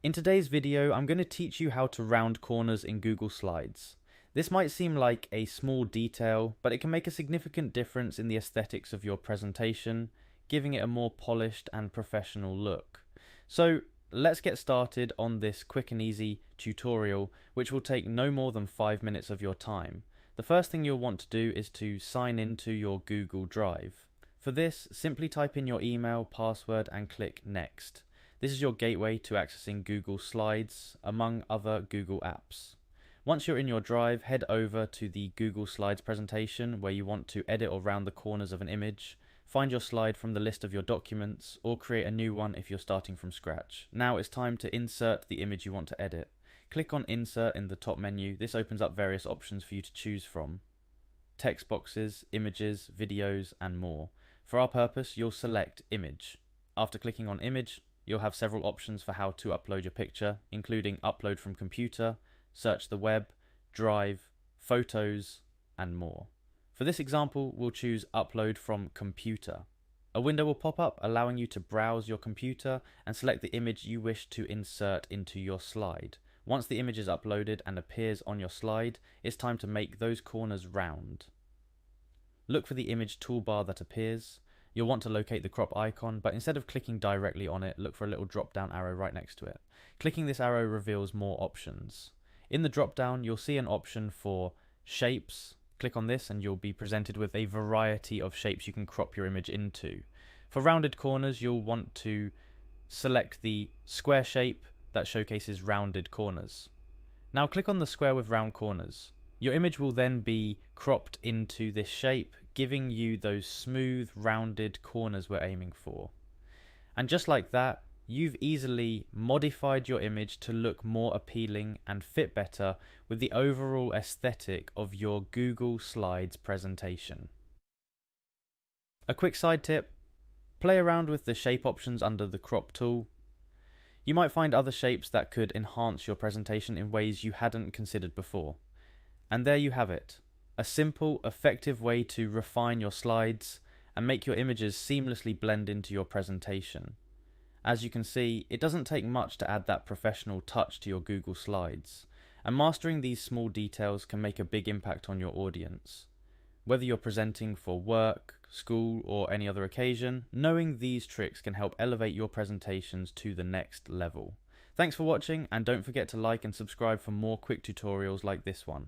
In today's video, I'm going to teach you how to round corners in Google Slides. This might seem like a small detail, but it can make a significant difference in the aesthetics of your presentation, giving it a more polished and professional look. So let's get started on this quick and easy tutorial, which will take no more than 5 minutes of your time. The first thing you'll want to do is to sign into your Google Drive. For this, simply type in your email, password, and click Next. This is your gateway to accessing Google Slides, among other Google apps. Once you're in your Drive, head over to the Google Slides presentation where you want to edit or round the corners of an image. Find your slide from the list of your documents, or create a new one if you're starting from scratch. Now it's time to insert the image you want to edit. Click on Insert in the top menu. This opens up various options for you to choose from: text boxes, images, videos, and more. For our purpose, you'll select Image. After clicking on Image, you'll have several options for how to upload your picture, including upload from computer, search the web, Drive, photos, and more. For this example, we'll choose upload from computer. A window will pop up allowing you to browse your computer and select the image you wish to insert into your slide. Once the image is uploaded and appears on your slide, it's time to make those corners round. Look for the image toolbar that appears. You'll want to locate the crop icon, but instead of clicking directly on it, look for a little drop down arrow right next to it. Clicking this arrow reveals more options. In the drop down, you'll see an option for shapes. Click on this and you'll be presented with a variety of shapes you can crop your image into. For rounded corners, you'll want to select the square shape that showcases rounded corners. Now click on the square with round corners. Your image will then be cropped into this shape, giving you those smooth, rounded corners we're aiming for. And just like that, you've easily modified your image to look more appealing and fit better with the overall aesthetic of your Google Slides presentation. A quick side tip: play around with the shape options under the crop tool. You might find other shapes that could enhance your presentation in ways you hadn't considered before. And there you have it. A simple, effective way to refine your slides and make your images seamlessly blend into your presentation. As you can see, it doesn't take much to add that professional touch to your Google Slides, and mastering these small details can make a big impact on your audience. Whether you're presenting for work, school, or any other occasion, knowing these tricks can help elevate your presentations to the next level. Thanks for watching, and don't forget to like and subscribe for more quick tutorials like this one.